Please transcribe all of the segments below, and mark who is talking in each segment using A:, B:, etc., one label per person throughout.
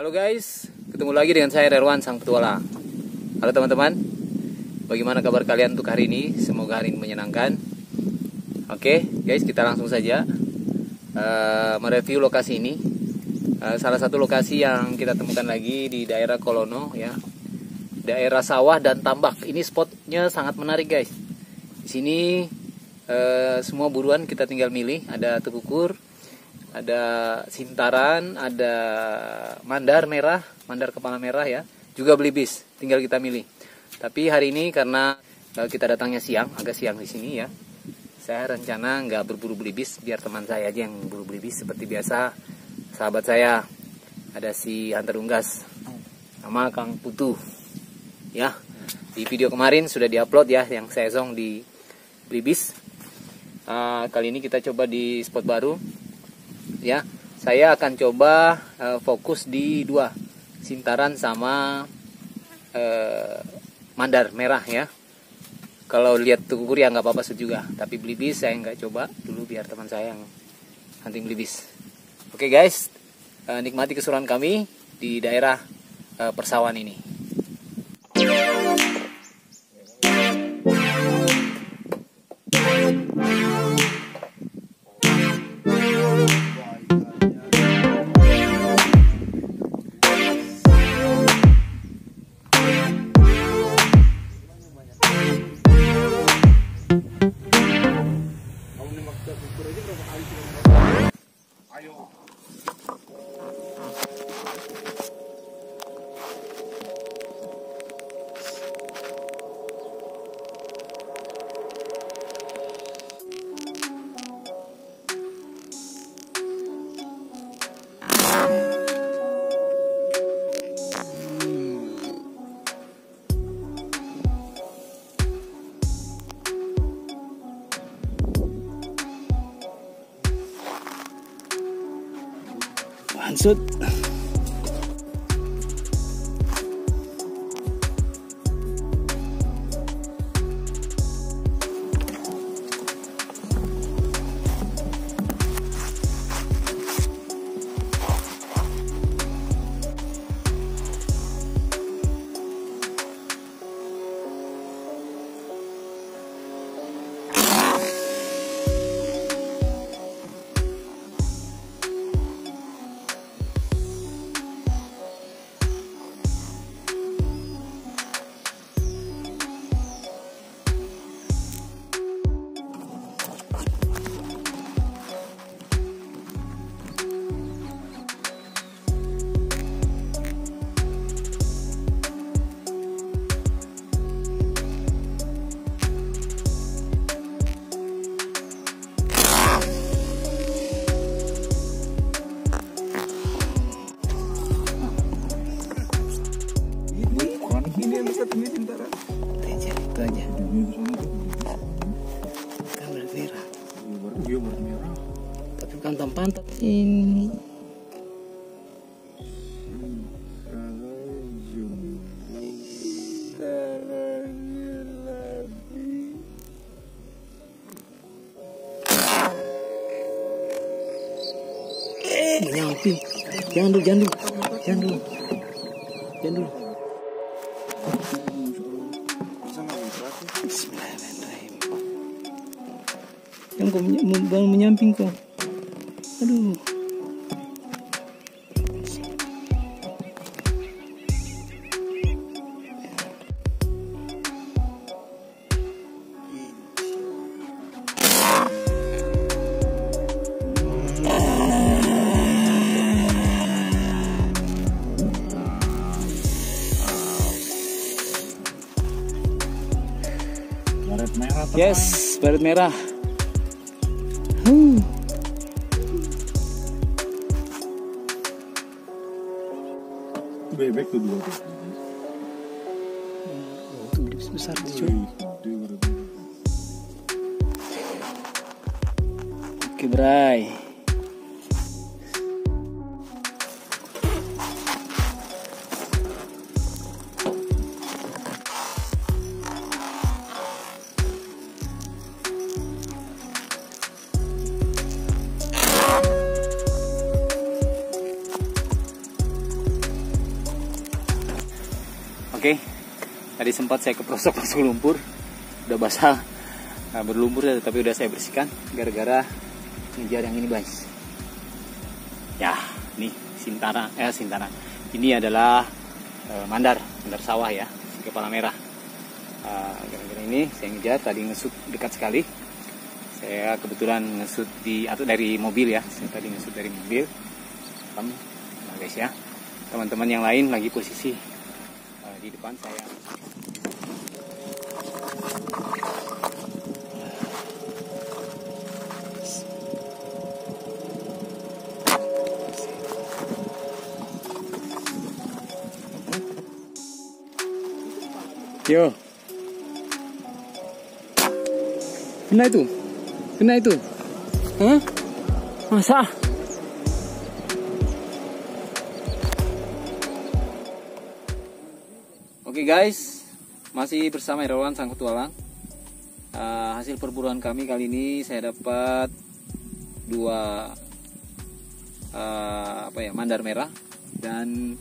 A: Halo guys, ketemu lagi dengan saya Rerwan Sang Petualang. Halo teman-teman, bagaimana kabar kalian untuk hari ini? Semoga hari ini menyenangkan. Oke guys, kita langsung saja mereview lokasi ini. Salah satu lokasi yang kita temukan lagi di daerah Kolono ya, daerah sawah dan tambak. Ini spotnya sangat menarik guys. Di sini semua buruan kita tinggal milih. Ada tekukur, ada sintaran, ada mandar merah, mandar kepala merah ya, juga belibis, tinggal kita milih. Tapi hari ini karena kita datangnya siang, agak siang di sini ya, saya rencana nggak berburu belibis, biar teman saya aja yang berburu belibis. Seperti biasa, sahabat saya ada si Hunter Unggas sama Kang Putu ya. Di video kemarin sudah diupload ya, yang saya zong di belibis. Kali ini kita coba di spot baru ya. Saya akan coba fokus di dua, sintaran sama mandar merah ya. Kalau lihat tekukur ya nggak apa-apa juga, tapi belibis saya nggak coba dulu, biar teman saya yang hunting belibis. Oke guys, nikmati keseruan kami di daerah persawahan ini. Hansut. Itu aja. Kan merah. Iya merah. Tapi kan pantat ini. Menyamping. Jangan dulu. Bismillahirrahmanirrahim. Yang kau menyamping kau. Aduh.
B: Baret merah.
A: Yes, baret merah.
B: Bebek tuh dua.
A: Oh, itu belibis besar tuh. Oke, Bray. Oke, tadi sempat saya keprosok masuk lumpur, udah basah, berlumpur ya, tapi udah saya bersihkan gara-gara ngejar yang ini guys. Ya, nih sintaran. Ini adalah mandar sawah ya, si kepala merah. Gara-gara ini saya ngejar, tadi ngesut dekat sekali. Saya kebetulan ngesut dari mobil ya, saya tadi ngesut dari mobil. Nah guys ya, teman-teman yang lain lagi posisi di depan saya. Yo, kena itu, hah? Masa? Oke guys, masih bersama Irwan Sang Petualang. Hasil perburuan kami kali ini saya dapat 2 mandar merah dan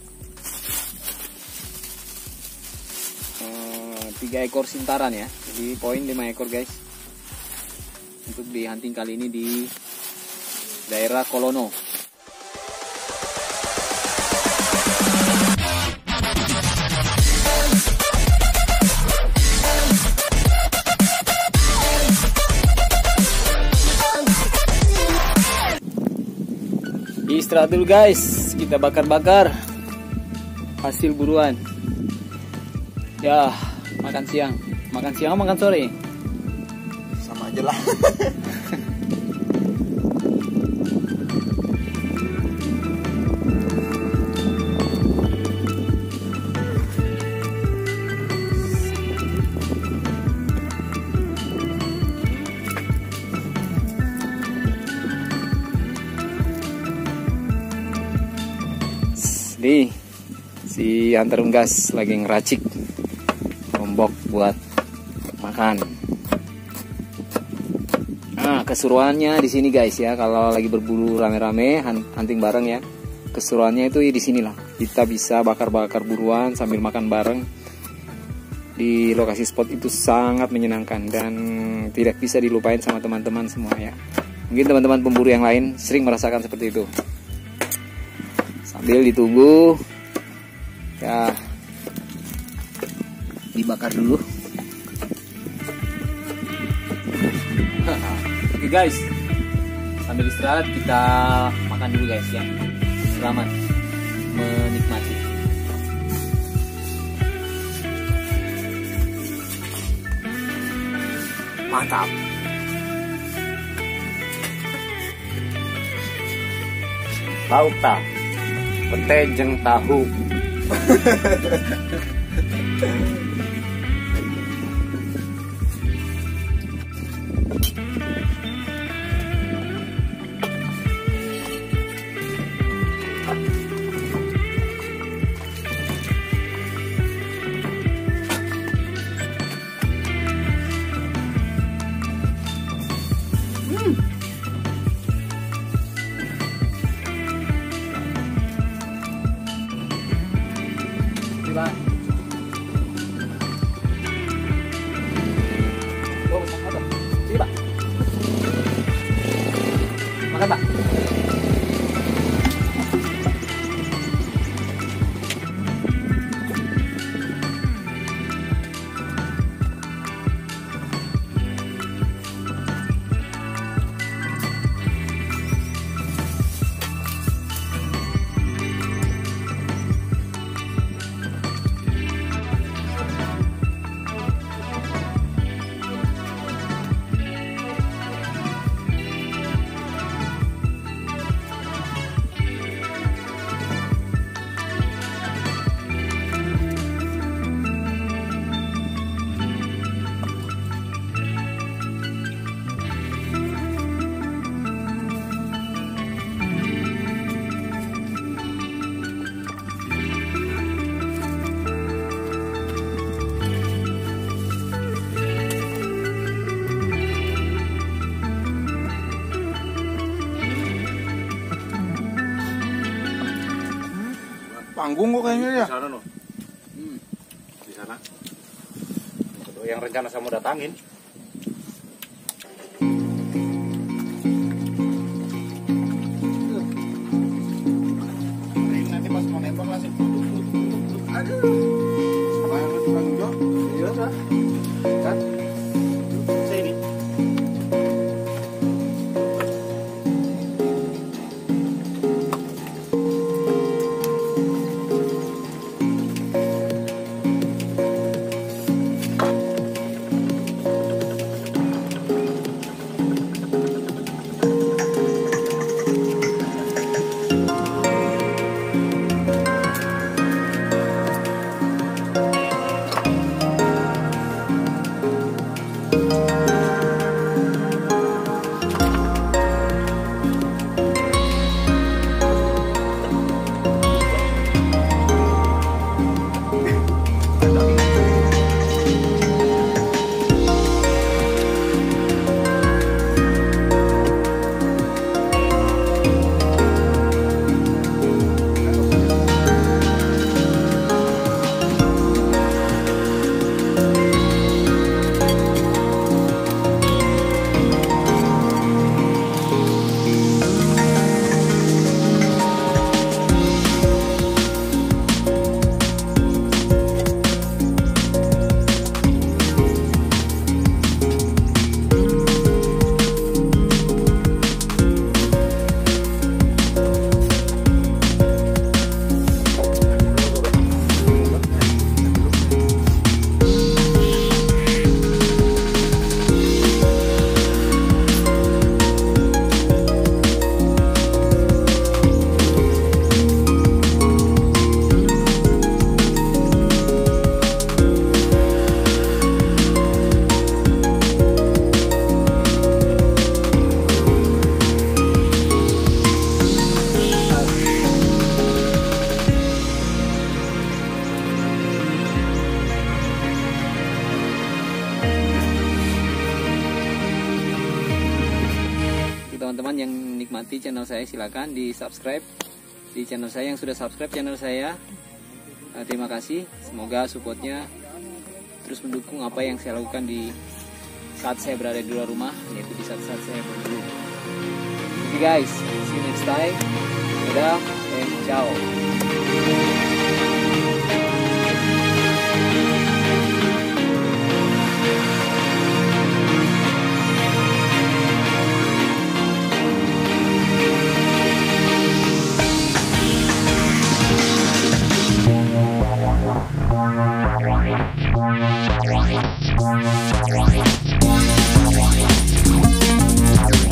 A: 3 ekor sintaran ya. Jadi poin 5 ekor guys. Untuk di hunting kali ini di daerah Kolono. Istirahat dulu guys, kita bakar-bakar hasil buruan. Ya, makan siang, makan sore.
B: Sama aja lah.
A: Nih, si Hunter Unggas lagi ngeracik lombok buat makan. Nah, keseruannya di sini guys ya, kalau lagi berburu rame-rame, hunting bareng ya. Keseruannya itu di sinilah. Kita bisa bakar-bakar buruan sambil makan bareng. Di lokasi spot itu sangat menyenangkan dan tidak bisa dilupain sama teman-teman semua ya. Mungkin teman-teman pemburu yang lain sering merasakan seperti itu. Sambil ditunggu ya, dibakar dulu. Oke guys, sambil istirahat kita makan dulu guys ya. Selamat menikmati. Mantap. Lauk tak? Petejeng tahu. Pak. Oh, apa? Sini, Pak. Makan, Pak.
B: Panggung kok kayaknya ya.
A: Sana no.
B: sana. Yang rencana saya mau datangin. Nanti pas mau nembak langsung aduh. Apa yang tukang jok? Iya dah. Kan? Sini.
A: Teman-teman yang nikmati channel saya silakan di subscribe di channel saya, yang sudah subscribe channel saya terima kasih, semoga supportnya terus mendukung apa yang saya lakukan di saat saya berada di luar rumah, yaitu di saat-saat saya berburu. Oke guys, see you next time, dadah and ciao.
C: Wow.